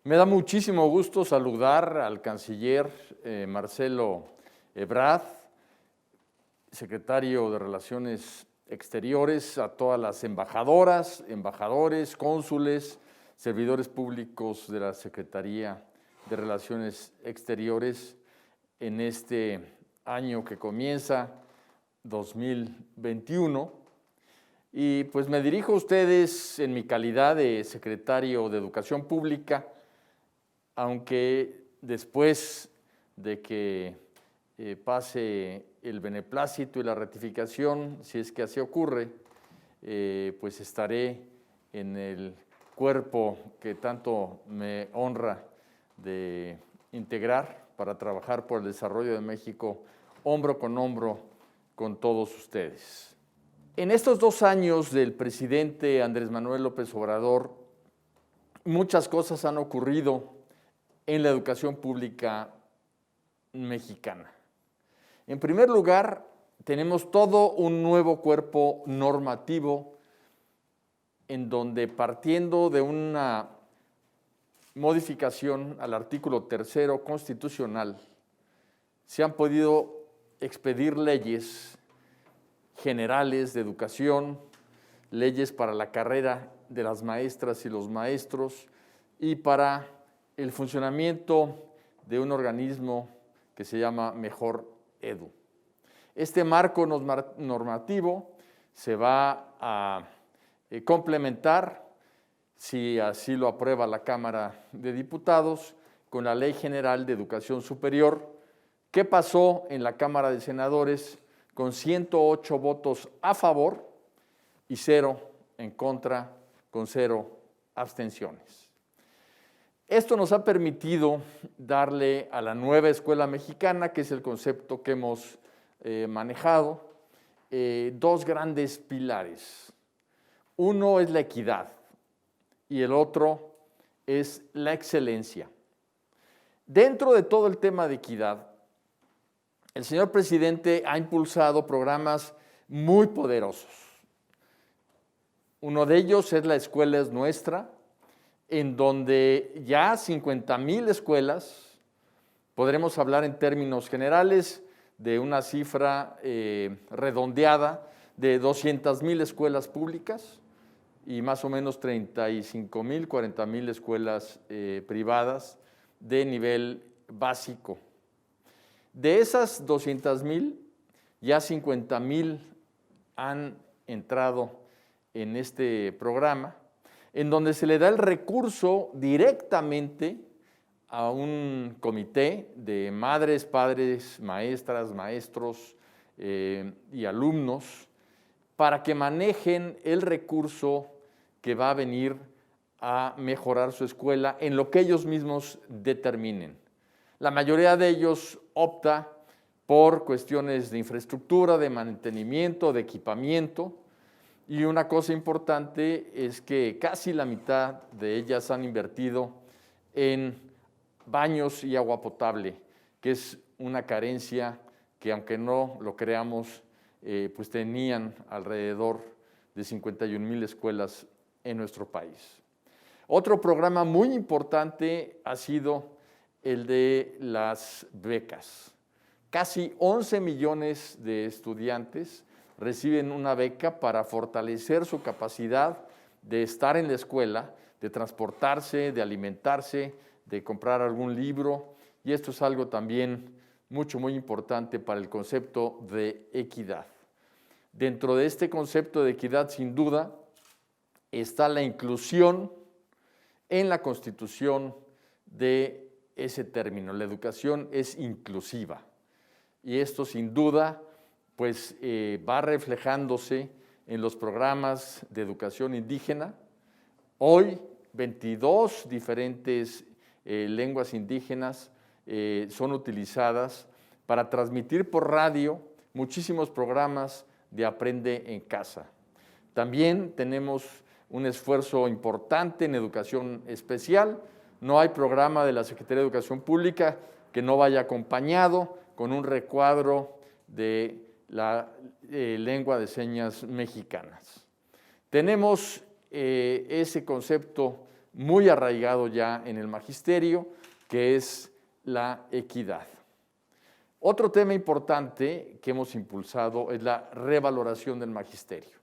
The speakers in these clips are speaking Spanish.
Me da muchísimo gusto saludar al canciller Marcelo Ebrard, secretario de Relaciones Exteriores, a todas las embajadoras, embajadores, cónsules, servidores públicos de la Secretaría de Relaciones Exteriores en este año que comienza 2021. Y pues me dirijo a ustedes en mi calidad de secretario de Educación Pública, aunque después de que pase el beneplácito y la ratificación, si es que así ocurre, pues estaré en el cuerpo que tanto me honra de integrar para trabajar por el desarrollo de México hombro con todos ustedes. En estos 2 años del presidente Andrés Manuel López Obrador, muchas cosas han ocurrido en la educación pública mexicana. En primer lugar, tenemos todo un nuevo cuerpo normativo en donde, partiendo de una modificación al artículo 3 constitucional, se han podido expedir leyes generales de educación, leyes para la carrera de las maestras y los maestros y para el funcionamiento de un organismo que se llama Mejor Edu. Este marco normativo se va a complementar, si así lo aprueba la Cámara de Diputados, con la Ley General de Educación Superior, que pasó en la Cámara de Senadores con 108 votos a favor y 0 en contra, con 0 abstenciones. Esto nos ha permitido darle a la nueva escuela mexicana, que es el concepto que hemos manejado, 2 grandes pilares. Uno es la equidad y el otro es la excelencia. Dentro de todo el tema de equidad, el señor presidente ha impulsado programas muy poderosos. Uno de ellos es La Escuela es Nuestra, en donde ya 50,000 escuelas, podremos hablar en términos generales de una cifra redondeada de 200,000 escuelas públicas y más o menos 35,000, 40,000 escuelas privadas de nivel básico. De esas 200,000, ya 50,000 han entrado en este programa, en donde se le da el recurso directamente a un comité de madres, padres, maestras, maestros y alumnos para que manejen el recurso que va a venir a mejorar su escuela en lo que ellos mismos determinen. La mayoría de ellos opta por cuestiones de infraestructura, de mantenimiento, de equipamiento. Y una cosa importante es que casi la mitad de ellas han invertido en baños y agua potable, que es una carencia que, aunque no lo creamos, pues tenían alrededor de 51,000 escuelas en nuestro país. Otro programa muy importante ha sido el de las becas. Casi 11 millones de estudiantes reciben una beca para fortalecer su capacidad de estar en la escuela, de transportarse, de alimentarse, de comprar algún libro, y esto es algo también muy importante para el concepto de equidad. Dentro de este concepto de equidad, sin duda, está la inclusión en la Constitución de ese término. La educación es inclusiva, y esto sin duda pues va reflejándose en los programas de educación indígena. Hoy 22 diferentes lenguas indígenas son utilizadas para transmitir por radio muchísimos programas de Aprende en Casa. También tenemos un esfuerzo importante en educación especial. No hay programa de la Secretaría de Educación Pública que no vaya acompañado con un recuadro de la lengua de señas mexicanas. Tenemos ese concepto muy arraigado ya en el magisterio, que es la equidad. Otro tema importante que hemos impulsado es la revaloración del magisterio.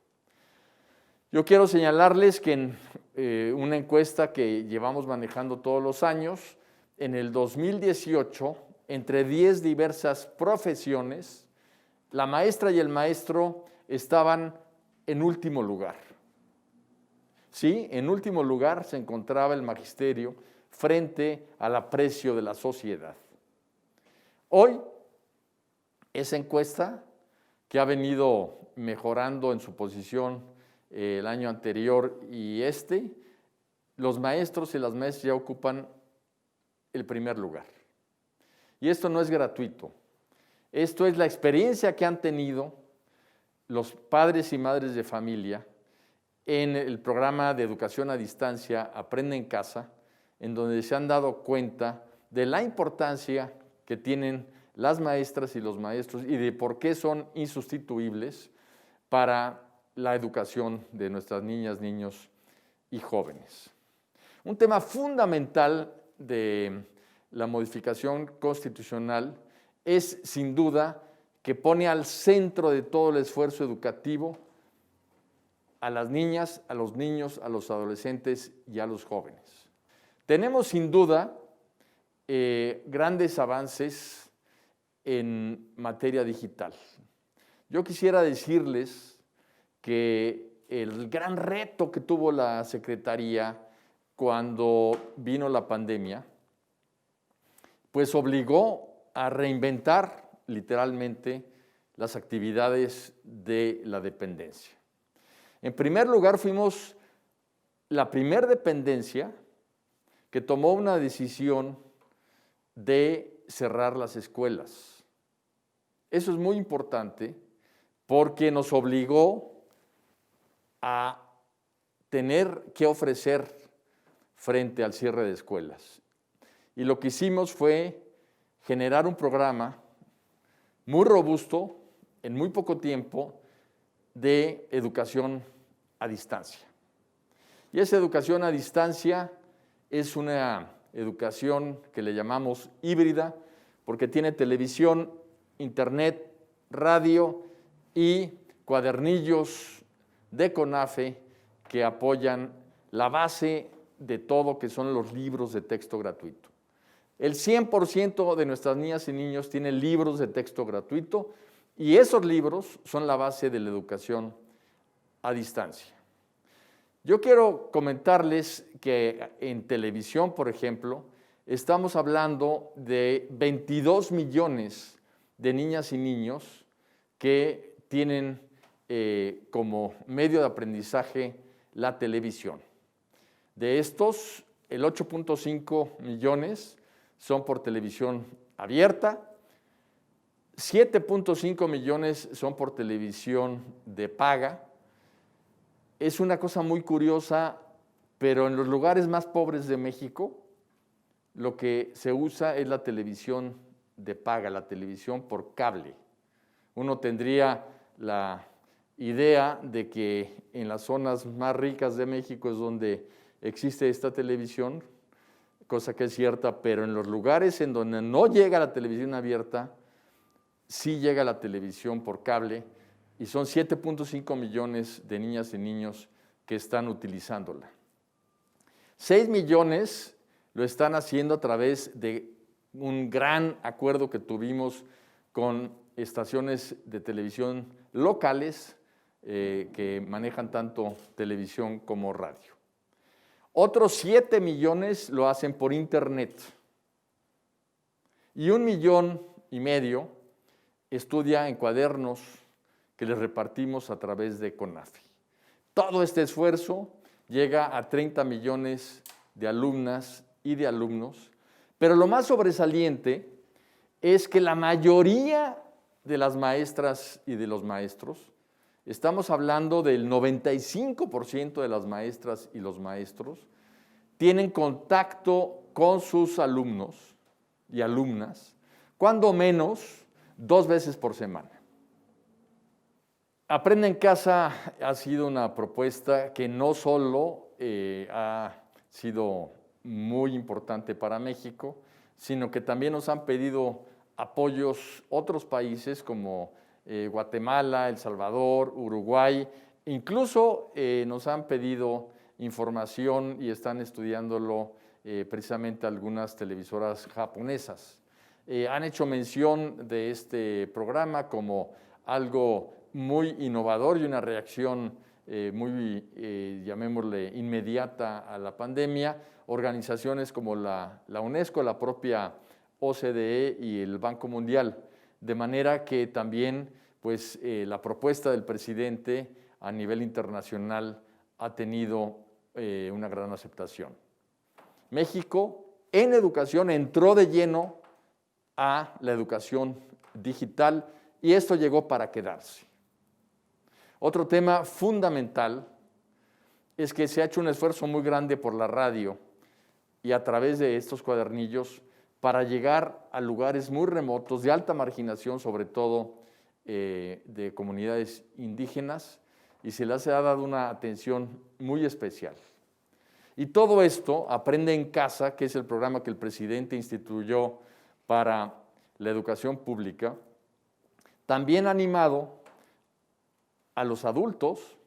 Yo quiero señalarles que en una encuesta que llevamos manejando todos los años, en el 2018, entre 10 diversas profesiones, la maestra y el maestro estaban en último lugar. Sí, en último lugar se encontraba el magisterio frente al aprecio de la sociedad. Hoy, esa encuesta, que ha venido mejorando en su posición el año anterior y los maestros y las maestras ya ocupan el primer lugar. Y esto no es gratuito. Esto es la experiencia que han tenido los padres y madres de familia en el programa de educación a distancia Aprende en Casa, en donde se han dado cuenta de la importancia que tienen las maestras y los maestros y de por qué son insustituibles para la educación de nuestras niñas, niños y jóvenes. Un tema fundamental de la modificación constitucional es, sin duda, que pone al centro de todo el esfuerzo educativo a las niñas, a los niños, a los adolescentes y a los jóvenes. Tenemos, sin duda, grandes avances en materia digital. Yo quisiera decirles que el gran reto que tuvo la Secretaría cuando vino la pandemia, pues obligó a reinventar literalmente las actividades de la dependencia. En primer lugar, fuimos la primera dependencia que tomó una decisión de cerrar las escuelas. Eso es muy importante porque nos obligó a tener que ofrecer frente al cierre de escuelas. Y lo que hicimos fue generar un programa muy robusto, en muy poco tiempo, de educación a distancia. Y esa educación a distancia es una educación que le llamamos híbrida, porque tiene televisión, internet, radio y cuadernillos de CONAFE que apoyan la base de todo, que son los libros de texto gratuito. El 100% de nuestras niñas y niños tienen libros de texto gratuito y esos libros son la base de la educación a distancia. Yo quiero comentarles que en televisión, por ejemplo, estamos hablando de 22 millones de niñas y niños que tienen como medio de aprendizaje la televisión. De estos, el 8.5 millones son por televisión abierta, 7.5 millones son por televisión de paga. Es una cosa muy curiosa, pero en los lugares más pobres de México, lo que se usa es la televisión de paga, la televisión por cable. Uno tendría la idea de que en las zonas más ricas de México es donde existe esta televisión, cosa que es cierta, pero en los lugares en donde no llega la televisión abierta, sí llega la televisión por cable, y son 7.5 millones de niñas y niños que están utilizándola. 6 millones lo están haciendo a través de un gran acuerdo que tuvimos con estaciones de televisión locales que manejan tanto televisión como radio. Otros 7 millones lo hacen por internet y 1,5 millones estudia en cuadernos que les repartimos a través de CONAFE. Todo este esfuerzo llega a 30 millones de alumnas y de alumnos, pero lo más sobresaliente es que la mayoría de las maestras y de los maestros, estamos hablando del 95% de las maestras y los maestros, tienen contacto con sus alumnos y alumnas, cuando menos 2 veces por semana. Aprende en Casa ha sido una propuesta que no solo ha sido muy importante para México, sino que también nos han pedido apoyos otros países como Guatemala, El Salvador, Uruguay, incluso nos han pedido información y están estudiándolo precisamente algunas televisoras japonesas. Han hecho mención de este programa como algo muy innovador y una reacción muy, llamémosle, inmediata a la pandemia. Organizaciones como la UNESCO, la propia OCDE y el Banco Mundial, de manera que también pues, la propuesta del presidente a nivel internacional ha tenido una gran aceptación. México en educación entró de lleno a la educación digital y esto llegó para quedarse. Otro tema fundamental es que se ha hecho un esfuerzo muy grande por la radio y a través de estos cuadernillos para llegar a lugares muy remotos, de alta marginación, sobre todo de comunidades indígenas, y se les ha dado una atención muy especial. Y todo esto, Aprende en Casa, que es el programa que el presidente instituyó para la educación pública, también ha animado a los adultos,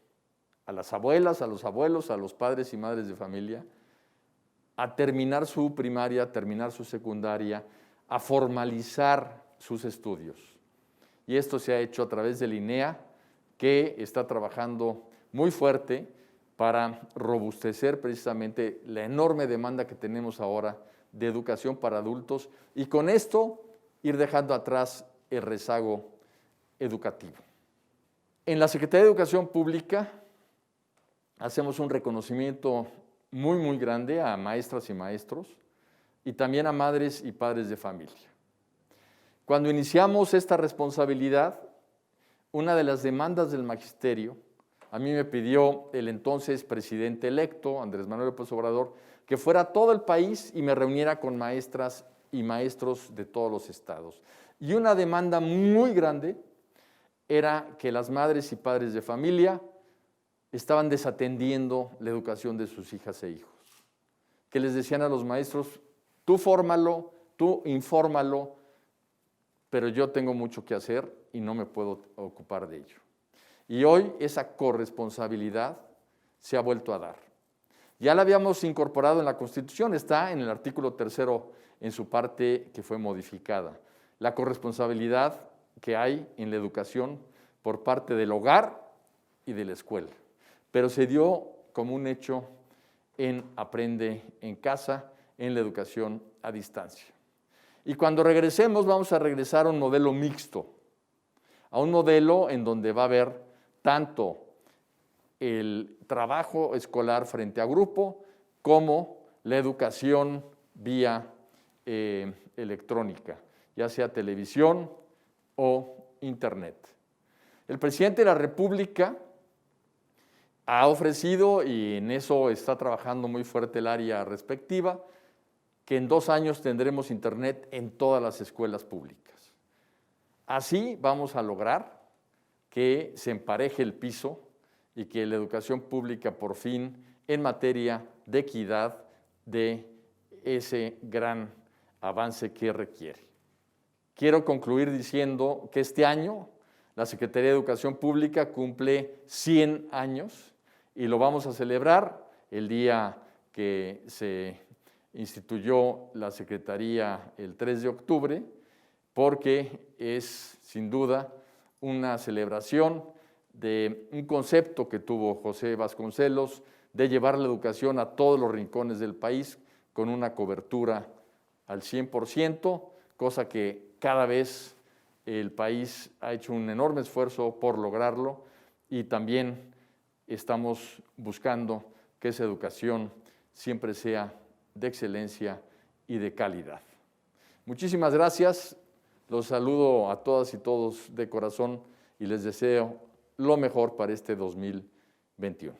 a las abuelas, a los abuelos, a los padres y madres de familia, a terminar su primaria, a terminar su secundaria, a formalizar sus estudios. Y esto se ha hecho a través del INEA, que está trabajando muy fuerte para robustecer precisamente la enorme demanda que tenemos ahora de educación para adultos y con esto ir dejando atrás el rezago educativo. En la Secretaría de Educación Pública hacemos un reconocimiento muy grande a maestras y maestros y también a madres y padres de familia. Cuando iniciamos esta responsabilidad, una de las demandas del magisterio, a mí me pidió el entonces presidente electo, Andrés Manuel López Obrador, que fuera a todo el país y me reuniera con maestras y maestros de todos los estados. Y una demanda muy grande era que las madres y padres de familia estaban desatendiendo la educación de sus hijas e hijos, que les decían a los maestros, tú fórmalo, tú infórmalo, pero yo tengo mucho que hacer y no me puedo ocupar de ello. Y hoy esa corresponsabilidad se ha vuelto a dar. Ya la habíamos incorporado en la Constitución, está en el artículo 3 en su parte que fue modificada. La corresponsabilidad que hay en la educación por parte del hogar y de la escuela. Pero se dio como un hecho en Aprende en Casa, en la educación a distancia. Y cuando regresemos, vamos a regresar a un modelo mixto, a un modelo en donde va a haber tanto el trabajo escolar frente a grupo como la educación vía electrónica, ya sea televisión o internet. El presidente de la República ha ofrecido, y en eso está trabajando muy fuerte el área respectiva, que en 2 años tendremos internet en todas las escuelas públicas. Así vamos a lograr que se empareje el piso y que la educación pública por fin en materia de equidad dé ese gran avance que requiere. Quiero concluir diciendo que este año la Secretaría de Educación Pública cumple 100 años y lo vamos a celebrar el día que se instituyó la Secretaría el 3 de octubre, porque es sin duda una celebración de un concepto que tuvo José Vasconcelos de llevar la educación a todos los rincones del país con una cobertura al 100%, cosa que cada vez el país ha hecho un enorme esfuerzo por lograrlo y también estamos buscando que esa educación siempre sea de excelencia y de calidad. Muchísimas gracias, los saludo a todas y todos de corazón y les deseo lo mejor para este 2021.